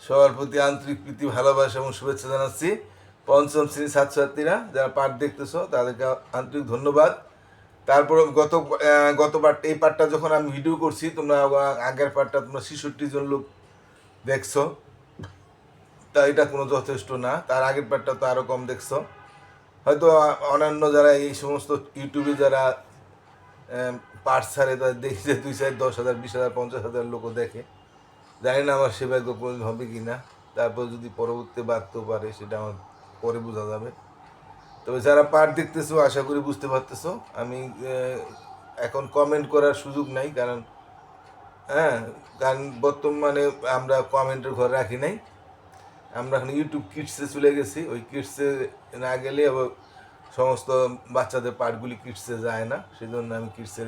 সবার প্রতি আন্তরিক প্রীতি ভালোবাসা এবং শুভেচ্ছা জানাচ্ছি। পঞ্চম শ্রেণীর ছাত্রছাত্রীরা যারা পাঠ দেখতেছো তাদেরকে আন্তরিক ধন্যবাদ। তারপর গত পার্ট, এই পার্টটা যখন আমি ভিডিও করছি, তোমরা আগের পার্টটা তোমরা 66 জন লোক দেখছো, তা এটা কোনো যথেষ্ট না। তার আগের পার্টটা তো আরও কম দেখছো। হয়তো অন্যান্য যারা এই সমস্ত ইউটিউবে যারা পার্ট ছাড়ে তাদের দেখি যে 2, 4, 10,000, 20,000, 50,000 লোকও দেখে। জানি না আমার সেভাগ্য পূরণ হবে কি না। তারপর যদি পরবর্তী বাড়তেও পারে সেটা আমার পরে বোঝা যাবে। তবে যারা পার্ট দেখতেছো আশা করি বুঝতে পারতেছো। আমি এখন কমেন্ট করার সুযোগ নাই, কারণ বর্তমানে আমরা কমেন্টের ঘর রাখি নাই। আমরা এখন ইউটিউব কিডসে চলে গেছি। ওই কিডসে না গেলে আবার সমস্ত বাচ্চাদের পার্টগুলি কিডসে যায় না, সেই জন্য আমি কিডসে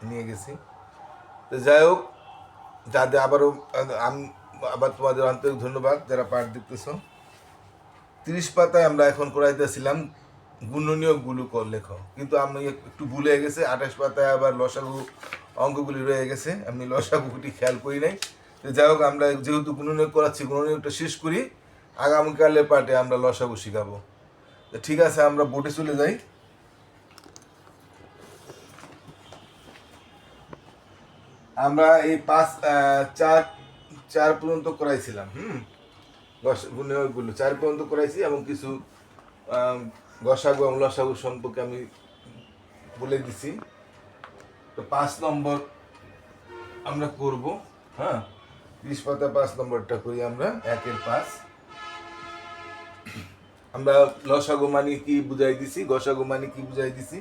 নিয়ে গেছি। তো যাই হোক, যাদের আবার তোমাদের আন্তরিক ধন্যবাদ যারা পার্ট দেখতেছো। 30 পাতায় আমরা এখন করাইতেছিলাম গুণনীয় গুলো লেখো, কিন্তু আমি একটু ভুলে গেছে। 28 পাতায় আবার লসাগু অঙ্কগুলি রয়ে গেছে, আমি লসাগুটি খেয়াল করি নাই। তো যাই হোক, আমরা যেহেতু গুণনীয় করাচ্ছি, গুণনীয়টা শেষ করি, আগামীকালের পার্টে আমরা লসাগু শিখাবো। তো ঠিক আছে, আমরা বোর্ডে চলে যাই। আমরা এই 4 পর্যন্ত করাইছিলাম। গুলো 4 পর্যন্ত করাইছি, এবং কিছু গসাগু এবং লসাগু সম্পর্কে আমি বলে দিছি। তো 5 নম্বর আমরা করব। 30 পাতা 5 নম্বরটা করি আমরা। 1-এর 5 আমরা লসাগু মানে কি বুঝাই দিছি, গসাগু মানে কি বুঝাই দিছি।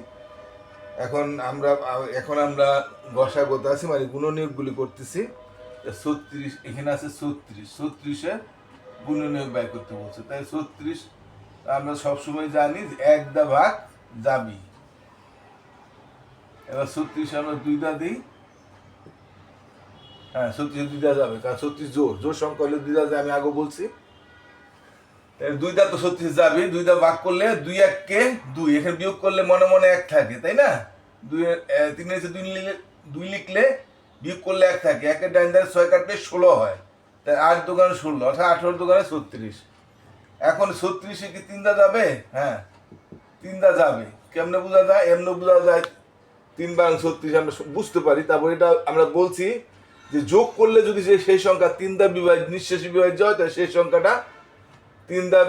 এখন আমরা গসাগুতে আছি, মানে গুণনীয়কগুলি করতেছি। 36 এখানে আছে 36 গুণনীয়ক ব্যয় করতে বলছে, তাই 36 আমরা সবসময় জানি 1 দা ভাগ যাবি। এবার 36 আমরা 2 দা দিই। 36 2 দা যাবে, কারণ 36 জোর সংখ্যা হলে 2 দা যায়, আমি আগে বলছি। 2 দা তো 36 যাবে, 2 দা ভাগ করলে 2 1 কে 2, এখানে বিয়োগ করলে মনে মনে 1 থাকে, তাই না? 3 এর 2 লিখলে বিয়োগ করলে 1 থাকে। 1-এর ডান ধারে 6 কাটলে 16 হয়, তাই 8 দোকানে 16, অর্থাৎ 18 দোকানে 36। এখন 36-এ কি 3 দা যাবে? 3 দা যাবে। কেমনে বোঝা যায়? এমনি বোঝা যায়, 3 বাং 36 আমরা বুঝতে পারি। তারপর এটা আমরা বলছি যে যোগ করলে যদি সেই সংখ্যা 3 দা নিঃশেষী বিভাজ্য হয়, তাহলে সেই সংখ্যাটা 3 দা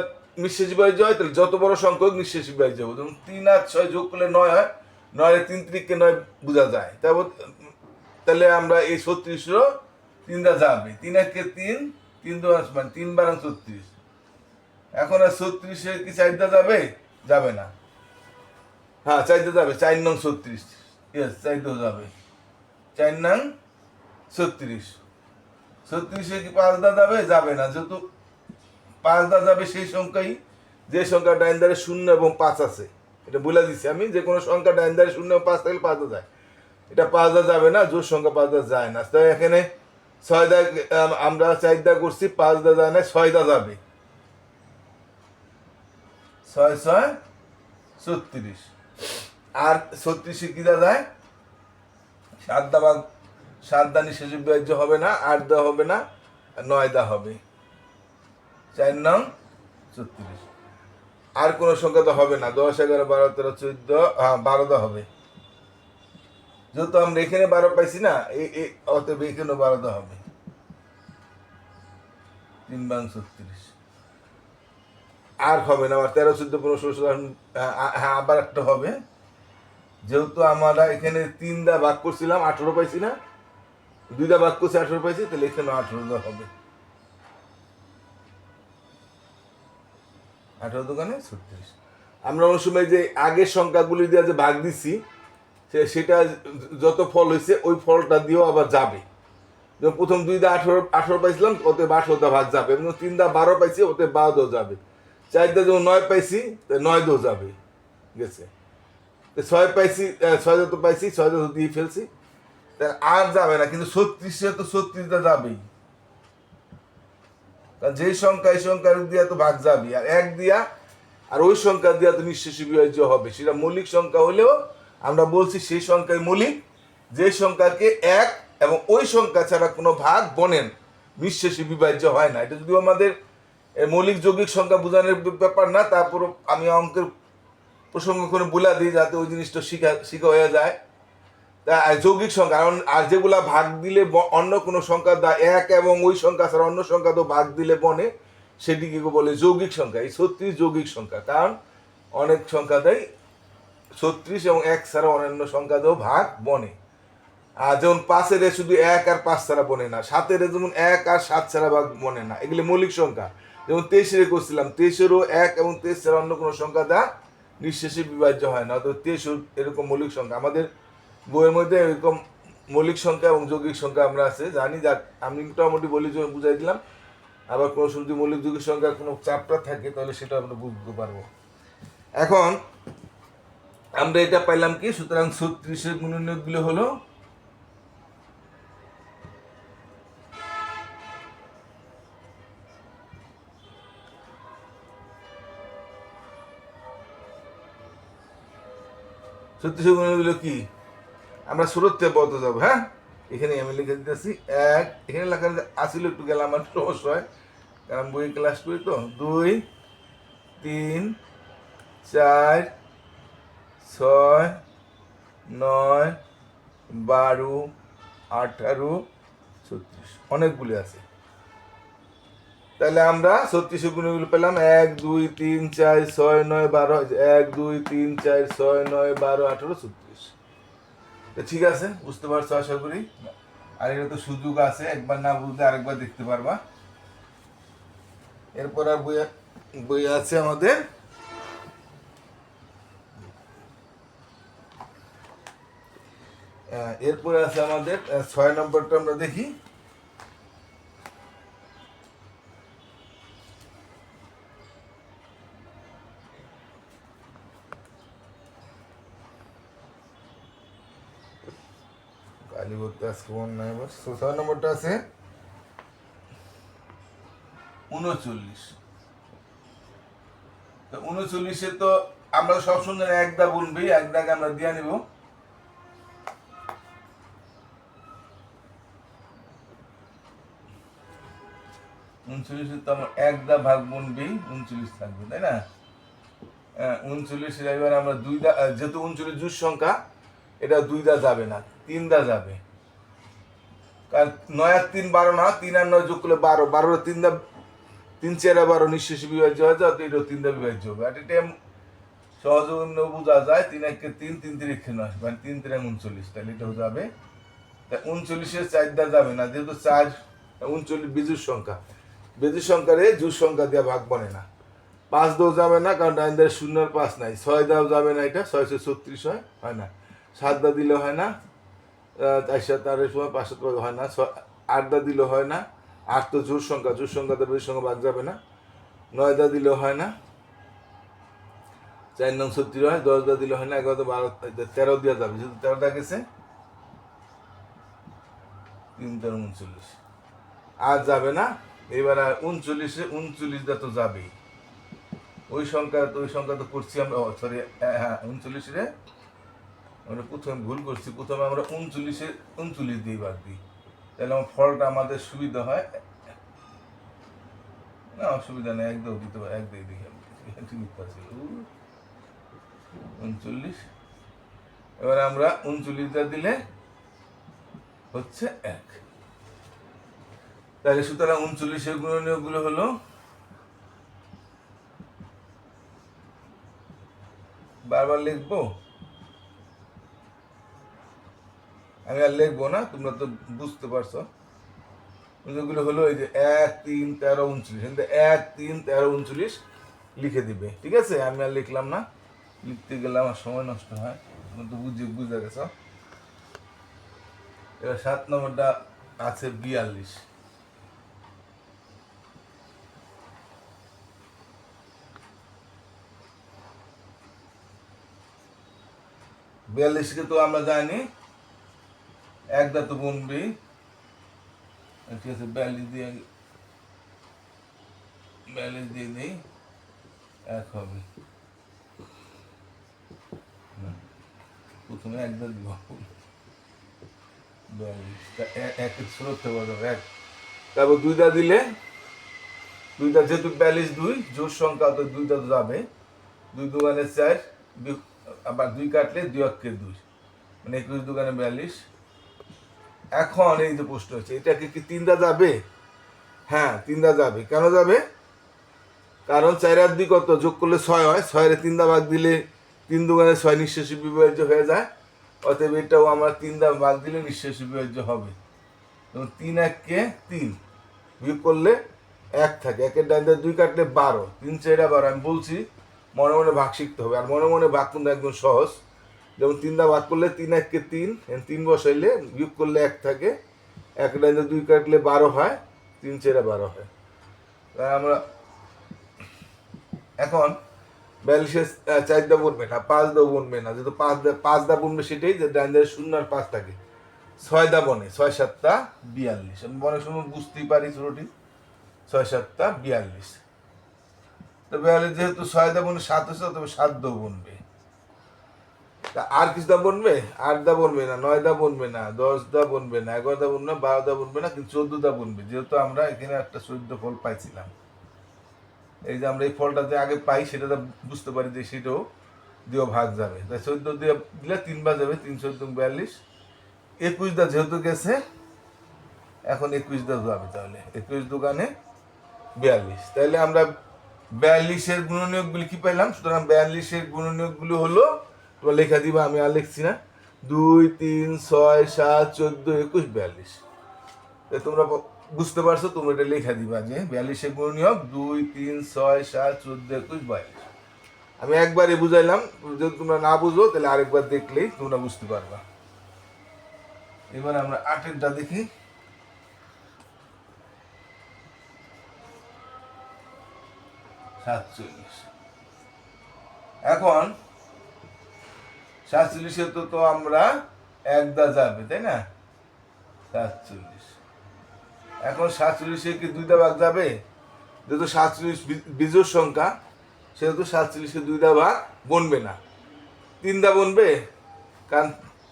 নিঃশেষী বিভাজ্য হয়, তাহলে যত বড় সংখ্যক নিঃশেষী বিভাজ্য হবে। যেমন 3 আর 6 যোগ করলে 9 হয়, 9 3 3-কে 9 বোঝা যায়। তাহলে আমরা এই 36-এরও 3 দা যাবে। 3 1-কে 3, 3 2 মানে 3 বারং 36। এখন আর 36-এ কি 4 দা যাবে? যাবে না। 4 দা যাবে, 4 নং 36। ইয়েস, 4 দা যাবে, 4 নং 36। 36-এ কি 5 দা যাবে? যাবে না। যেহেতু 5 দা যাবে সেই সংখ্যাই, যে সংখ্যা ডাইন ধারে 0 এবং 5 আছে। এটা বলে দিচ্ছি আমি, যে কোনো সংখ্যা ডাইন ধারে 0 এবং 5 থাকলে 5 দা যায়। এটা 5 দা যাবে না, জোর সংখ্যা 5 দা যায় না। তাই এখানে 6 দা আমরা 4 দা করছি, 5 দা যায় না, 6 দা যাবে। 6 6 36। আর 36-এ কি দা যায়? 7 দা ভাগ 7 দা নিঃশেষী বিভাজ্য হবে না, 8 দা হবে না, 9 দা হবে। 4 নং 36। আর কোন সংখ্যা তো হবে না। 10 11 12 13 14, 12 দা হবে। যেহেতু আমরা এখানে 12 পাইছি না, অতএব এখানে 12 দা হবে। 3 বাং 36। আর হবে না, আবার 13 14 15 16 আবার একটা হবে। যেহেতু আমরা এখানে 3 দা ভাগ করছিলাম, 18 পাইছি না, 2 দা ভাগ করছি 18 পাইছি, তাহলে এখানে 18 দা হবে। 18 দোকানে 36। আমরা অনেক সময় যে আগের সংখ্যাগুলি দিয়ে যে ভাগ দিচ্ছি, সেটা যত ফল হয়েছে ওই ফলটা দিয়েও আবার যাবে। যেমন প্রথম 2 দা 18 পাইছিলাম, ওতে 18 দা ভাগ যাবে। এবং 3 দা 12 পাইছি, ওতে 12 দা যাবে। 4 দা যেমন 9 পাইছি, 9 দা যাবে, গেছে। 6 পাইছি, 6 দা তো পাইছি, 6 দা তো দিয়ে ফেলছি, আর যাবে না। কিন্তু 36-এ তো 36 দা যাবেই, কারণ যেই সংখ্যা এই সংখ্যার দিয়া তো ভাগ যাবে। আর 1 দিয়া আর ওই সংখ্যা দিয়া তো নিঃশেষী বিভাজ্য হবে। সেটা মৌলিক সংখ্যা হলেও আমরা বলছি সেই সংখ্যাই মৌলিক যে সংখ্যাকে 1 এবং ওই সংখ্যা ছাড়া কোনো ভাগ নিঃশেষে বিভাজ্য হয় না। এটা যদিও আমাদের মৌলিক যৌগিক সংখ্যা বোঝানোর ব্যাপার না, তারপর আমি অঙ্কের প্রসঙ্গ করে বলে দিই যাতে ওই জিনিসটা শিখা হয়ে যায়। তা যৌগিক সংখ্যা, কারণ আর যেগুলা ভাগ দিলে অন্য কোনো সংখ্যা এক এবং ওই সংখ্যা ছাড়া অন্য সংখ্যা তো ভাগ দিলে বনে, সেটিকে বলে যৌগিক সংখ্যা। এই 36 যৌগিক সংখ্যা, কারণ অনেক সংখ্যা দেয় 36 এবং এক ছাড়া অন্যান্য সংখ্যা দিয়েও ভাগ বনে। আর যেমন 5-এর শুধু 1 আর 5 ছাড়া বনে না, 7-এর যেমন 1 আর 7 ছাড়া ভাগ বনে না, এগুলি মৌলিক সংখ্যা। যেমন 23-এর করছিলাম, 23-এরও 1 এবং 23 ছাড়া অন্য কোনো সংখ্যা দ্বারা নিঃশেষে বিভাজ্য হয় না। অর্থাৎ 23 এরকম মৌলিক সংখ্যা আমাদের বইয়ের মধ্যে এরকম মৌলিক সংখ্যা এবং যৌগিক সংখ্যা আমরা আছে জানি। যাক, আমি মোটামুটি বলি বুঝাই দিলাম। আবার কোনো যদি মৌলিক যৌগিক সংখ্যার কোনো চাপটা থাকে তাহলে সেটা আমরা বুঝতে পারবো। এখন আমরা এটা পাইলাম কি, সুতরাং 36-এর গুণনীয়কগুলো হলো কি, আমরা শুরুতে বলতে যাবো। হ্যাঁ, এখানে আমি লিখে দিতেছি 1, এখানে লেখা আসলে একটু গেলে আমার সমস্যা হয়, কারণ বই ক্লাস করি তো। 2, 3, 4, 6, 9, 12, 18, 36, অনেকগুলি আছে। তাহলে আমরা 36 গুণগুলো পেলাম 1, 2, 3, 4, 6, 9, 12, 1, 2, 3, 4, 6, 9, 12, 18, 36। ঠিক আছে, বুঝতে পারছো আশা করি। আর এটা তো সুযোগ আছে, একবার না বুঝলে আরেকবার দেখতে পারবা। এরপর আর বই আছে আমাদের এরপরে আছে আমাদের 6 নম্বরটা আমরা দেখি। কালি বলতে আজকে মন নাই। 6 নম্বরটা আছে 39। তো 39-এ তো আমরা সবসময় এক দা গুনবি, এক দাগে আমরা দিয়ে নিব। তো আমরা এক দা ভাগ গুনবি 39 থাকবে, তাই না? 39 এবার আমরা 2 দা, যেহেতু 39 জোড় সংখ্যা, এটা 2 দা যাবে না, 3 দা যাবে। কারণ 9 আর 3 12 না, 3 আর 9 যোগ করলে 12, 12 আর 3 দা 3 4 12 নিঃশেষে বিভাজ্য হয়, তো এটাও 3 দা বিভাজ্য হবে। আর এটা সহজে বোঝা যায়, 3 1 3, 3 3 9, মানে 3 3 39, তাহলে এটাও যাবে। তা 39-এর 4 দা যাবে না, যেহেতু 4 39 বিজুর সংখ্যা, বিজুর সংখ্যারে জোড় সংখ্যা দিয়ে ভাগ বনে না। 5 দাও যাবে না, কারণ 0 আর 5 নাই। 6 দাও যাবে না, এটা 6 36 হয় না। 7 দা দিলে হয় না, 4 7 8 সময় 5 7 হয় না। 8 দা দিলে হয় না, 8 তো জোড় সংখ্যা, জোড় সংখ্যাতে বেশি সংখ্যা ভাগ যাবে না। 9 দা দিলে হয় না, 4 9 36 হয়। 10 দা দিলে হয় না, 11 12 13 দেওয়া যাবে, যেহেতু 13 দা গেছে, 3 13 39 আর যাবে না। এবার আর 39 দা তো যাবেই। ওই সংখ্যা তো করছি আমরা, সরি, হ্যাঁ 39-এ আমরা প্রথমে ভুল করছি। প্রথমে আমরা 39-এ 39 দিয়ে বাদ দিই, তাহলে আমার ফলটা আমাদের সুবিধা হয়। না, অসুবিধা নেই, একদম দিতে পারে, একদিকে দেখি ঠিক আছে 39। এবার আমরা 39 দিলে হচ্ছে 1। তাহলে সুতরাং 39-এর গুণনীয়কগুলো হলো, বারবার লিখবো আমি, আর লিখবো না, তোমরা তো বুঝতে পারছো। যেগুলো হলো এই যে 1 3 13 39, 1 3 13 39 লিখে দিবে। ঠিক আছে, আমি আর লিখলাম না, লিখতে গেলে আমার সময় নষ্ট হয়, তোমরা তো বুঝে গেছো। এবার 7 নম্বরটা আছে 42। 42-কে তো আমরা জানি এক দা তো গুনবি। ঠিক আছে, 42 দিয়ে দিই, 1 হবে। প্রথমে এক দা দিব 42, এক স্রোত হতে পারবে 1, তারপর দুইটা দিলে দুইটা যেহেতু 42 জোর সংখ্যা তো দুইটা তো যাবে, 2 × 4 আবার 2 কাটলে 2 × 2 মানে 21 × 2 = 42। এখন এই যে প্রশ্ন হচ্ছে এটা কি তিনটা যাবে? হ্যাঁ তিনটা যাবে। কেন যাবে? কারণ 4 আর 2 কত, যোগ করলে 6 হয়, 6 এর 3 ভাগ দিলে 3 × 2 = 6 নিঃশেষে বিভাজ্য হয়ে যায়। অতএব এটাও আমরা 3 ভাগ দিলে নিঃশেষে বিভাজ্য হবে। এবং 3 × 1 = 3, বিয়োগ করলে 1 থাকে, 1 এর ডান দিয়ে 2 কাটলে 12, 3 × 4 = 12। আমি বলছি মনে মনে ভাগ শিখতে হবে, আর মনে মনে ভাগ কিন্তু একদম সহজ। যেমন 3 ভাগ করলে 3 × 1 = 3, 3 বসাইলে বিয়োগ করলে 1 থাকে, 1 এর ডান দিয়ে 2 কাটলে 12 হয়, 3 × 4 = 12 হয়। তাই আমরা এখন 42 4 দা বনবে না, 5 দা বনবে না, যেহেতু 5 দা বনবে সেটাই যে ডান দিকে 0 আর 5 থাকে। 6 দা বনে, 6 × 7 = 42। আমি মনে সময় বুঝতেই পারি ছোটটি, 6 × 7 = 42। তো 42 যেহেতু 6 দা বনে 7 হচ্ছে, তবে 7 দা বনবে। তা আর কিছু দা বনবে? 8 দা বনবে না, 9 দা বনবে না, 10 দা বনবে না, 11 দা বনবে না, 12 দা বনবে না, কিন্তু 14 দা বনবে। যেহেতু আমরা এখানে একটা 14 ফল পাইছিলাম, এই যে আমরা এই ফলটা যে আগে পাই সেটা বুঝতে পারি যে সেটাও দিয়েও ভাগ যাবে। তাই 14 দিয়ে দিলে 3 বার যাবে, 3 × 14 = 42। 21 দা যেহেতু গেছে, এখন 21 দা যাবে, তাহলে 21 × 2 = 42। তাহলে আমরা 42-এর গুণনীয়কগুলি কি পাইলাম? সুতরাং 42-এর গুণনীয়কগুলো হলো, তোমরা লেখা দিবা, আমি আর লিখছি না, 2, 3, 6, 7, 14, 21, 42। তোমরা বুঝতে পারছো, তোমরা এটা লেখা দিবা যে 42-এর গুণনীয়ক 2, 3, 6, 7, 14, 21, 42। আমি একবারে বুঝাইলাম, যদি তোমরা না বুঝো তাহলে আরেকবার দেখলেই তোমরা বুঝতে পারবা। এবার আমরা 8-এরটা দেখি। এখন 47-এ তো আমরা 1 দা যাবে, তাই না? 47। এখন 47-এ কি 2 দা ভাগ যাবে? যেহেতু 47 বিজোড় সংখ্যা, সেহেতু 47-কে 2 দা ভাগ বনবে না। 3 দা বনবে, কারণ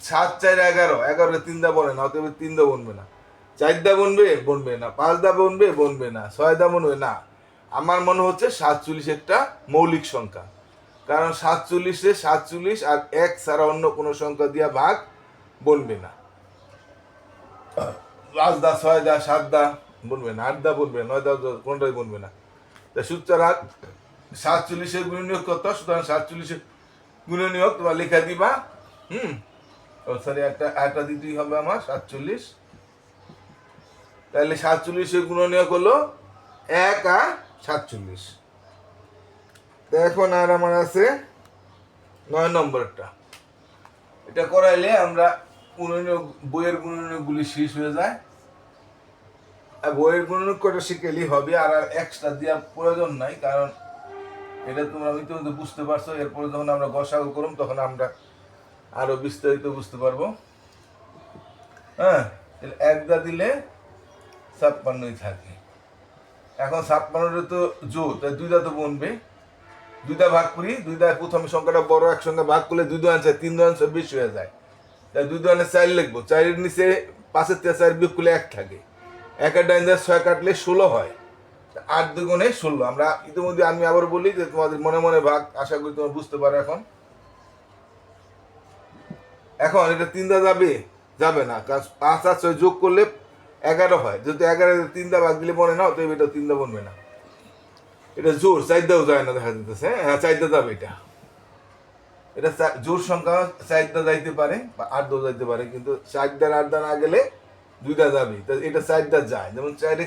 7, 4, 11, 11-এ 3 দা বনে না, অতএব 3 দা বনবে না। 4 দা বনবে, বনবে না। 5 দা বনবে, বনবে না। 6 দা বনবে না। আমার মনে হচ্ছে 47 একটা মৌলিক সংখ্যা, কারণ 47-এ 47 আর 1 ছাড়া অন্য কোনো সংখ্যা দিয়া ভাগ বনবে না। 5 দা, 6 দা, 7 দা বনবে না, 8 দা বনবে না, 9 দা কোনটাই বনবে না। তাই সুতরাং 47-এর গুণনীয়ক কত? সুতরাং 47-এর গুণনীয়ক তোমার লেখা দিবা, সরি, একটা দিতেই হবে আমার 47। তাহলে 47-এর গুণনীয়ক হলো 1 আর 47। এখন আর আমার আছে 9 নম্বরটা। এটা করাইলে আমরা বইয়ের গুণনীয়কগুলি শেষ হয়ে যায়। আর বইয়ের গুণনীয়ক কটা শিখেলেই হবে, আর এক্সট্রা দেওয়ার প্রয়োজন নাই, কারণ এটা তোমরা ইতিমধ্যে বুঝতে পারছো। এরপরে যখন আমরা গসাগু করব তখন আমরা আরো বিস্তারিত বুঝতে পারবো। হ্যাঁ, 1 দা দিলে 56-ই থাকে। এখন 56-এর তো জোর, তাই 2 দা তো বনবে। 2 দা ভাগ করি, 2 দা প্রথম সংখ্যাটা বড়, একসঙ্গে ভাগ করলে 2 দু 4, 3 দু 20 হয়ে যায়। তাই 2 দু 4 লিখবো। 4-এর নিচে 5-এর থেকে 4 বিয়োগ করলে 1 থাকে। 1 এর ডান দিয়ে 6 কাটলে 16 হয়। 8 × 2 = 16। আমরা ইতিমধ্যে, আমি আবার বলি যে তোমাদের মনে মনে ভাগ, আশা করি তোমরা বুঝতে পারো। এখন এটা 3 দা যাবে, যাবে না, কারণ 5 আর 6 যোগ করলে 11 হয়। যেহেতু 11-এর 3 দা ভাগ দিলে বনে না, অতএব এটা 3 দা বনবে না। এটা জোর, 4 দাও যায় না, দেখা যেতেছে। হ্যাঁ, 4 দা যাবে। এটা জোর সংখ্যা, 4 দা যাইতে পারে বা 8 দাও যাইতে পারে, কিন্তু 4 দা 8 দা না গেলে 2 দা যাবে। এটা 4 দা যায়। যেমন 4-এ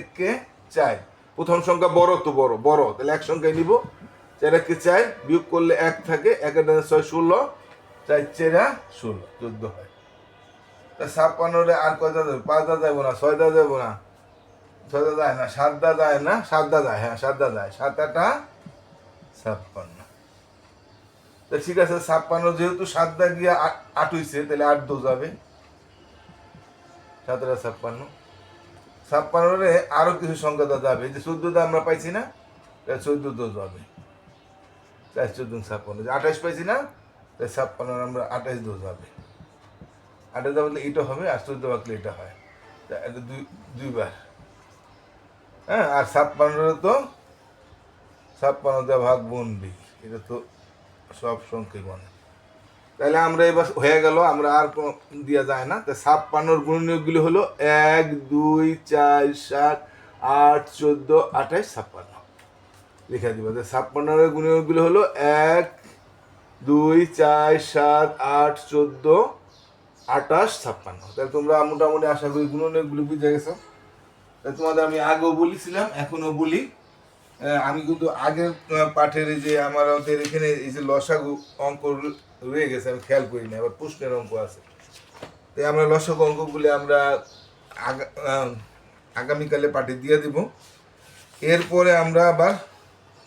4, প্রথম সংখ্যা বড় তো বড়, তাহলে এক সংখ্যায় নিব। 4-এ 4 বিয়োগ করলে 1 থাকে, 1 এর ডানে 6, 16, 4 × 4 = 16, 14 হয়। তা 56-এ আর কয়টা যাবে? 5 দা যাবো না, 6 দা যাবো না, 6 দা যায় না, 7 দা যায় না, 7 দা যায়, হ্যাঁ 7 দা যায়। 7 × 8 = 56। তা ঠিক আছে, 56 যেহেতু 7 দা গিয়া 8 হইছে, তাহলে 8 দো যাবে। 7 × 8 = 56। 56-এ আরো কিছু সংখ্যা দা যাবে, যে 14 দা আমরা পাইছি না, তাহলে 14 দো যাবে। 4 × 14 = 56, 28 পাইছি না, তাই 56 আমরা 28 দো যাবে। 28 দা বলতে এটা হবে, আর 14 ভাগলে এটা হয়। এটা 2 বার। হ্যাঁ, আর 56 তো 56 দিয়ে ভাগ বন্দি, এটা তো সব সংখ্যক মানে। তাহলে আমরা এবার হয়ে গেল, আমরা আর কোনো দেওয়া যায় না। তো 56 গুণনীয়কগুলি হলো 1 2 4 7 8 14 28 56 লিখে দিব। 56 গুণনীয়কগুলি হলো 1 2 4 7 8 14 28 56। তাহলে তোমরা মোটামুটি আশা করি গুণনীয়কগুলি বুঝে গেছো। তাই তোমাদের আমি আগেও বলেছিলাম, এখনো বলি, আমি কিন্তু আগের পাঠের এই যে আমাদের এখানে এই যে লসাগু অঙ্ক রয়ে গেছে, আমি খেয়াল করি না, আবার প্রশ্নের অঙ্ক আছে। তাই আমরা লসাগু অঙ্কগুলি আমরা আগামীকালে পাঠে দিয়ে দিব। এরপরে আমরা আবার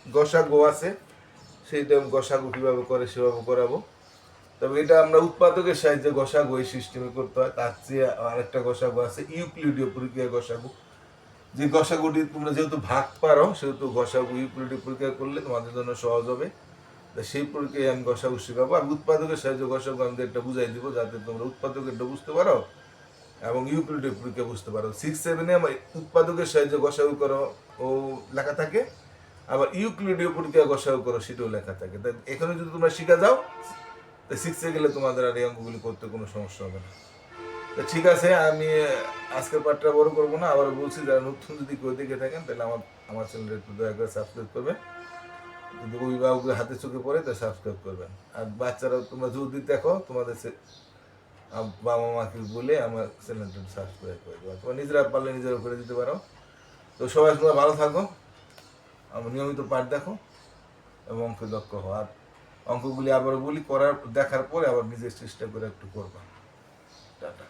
গসাগু আছে, সেইটা গসাগু কীভাবে করে সেভাবে করাবো। তবে এটা আমরা উৎপাদকের সাহায্যে গসাগু এই সিস্টেমে করতে হয়। তার চেয়ে আরেকটা গসাগু আছে ইউক্লিডীয় প্রক্রিয়া গসাগু, যে গসাগুটি তোমরা যেহেতু ভাগ পারো সেহেতু গসাগু ইউক্লিডীয় প্রক্রিয়া করলে তোমাদের জন্য সহজ হবে। সেই প্রক্রিয়ায় আমি গসাগু শেখাবো, আর উৎপাদকের সাহায্যে গসাগু আমি একটা বুঝাই দিব, যাতে তোমরা উৎপাদকেরটা বুঝতে পারো এবং ইউক্লিডীয় প্রক্রিয়া বুঝতে পারো। 6 7-এ আমার উৎপাদকের সাহায্যে গসাগু করো ও লেখা থাকে, আবার ইউক্লিডীয় প্রক্রিয়া গসাগু করো সেটাও লেখা থাকে। তাই এখানে যদি তোমরা শিখা যাও, তাই 6-এ গেলে তোমাদের আর এই অঙ্কগুলি করতে কোনো সমস্যা হবে না। তো ঠিক আছে, আমি আজকের পাঠটা বড় করবো না, আবার বলছি যারা নতুন যদি কেউ দেখে থাকেন তাহলে আমার চ্যানেলটা একটু দয়া করে সাবস্ক্রাইব করবেন। যদি অভিভাবকের হাতে চোখে পড়ে তা সাবস্ক্রাইব করবেন। আর বাচ্চারা তোমরা যদি দেখো, তোমাদের বাবা মাকে বলে আমার চ্যানেলটা সাবস্ক্রাইব করে দেবো। তোমরা নিজেরা পারলে নিজেরা করে দিতে পারো। তো সবাই তোমরা ভালো থাকো, আমার নিয়মিত পাঠ দেখো এবং অঙ্কে দক্ষ হও। আর অঙ্কগুলি আবার বলি, করার দেখার পরে আবার নিজের চেষ্টা করে একটু করবা। টাটা।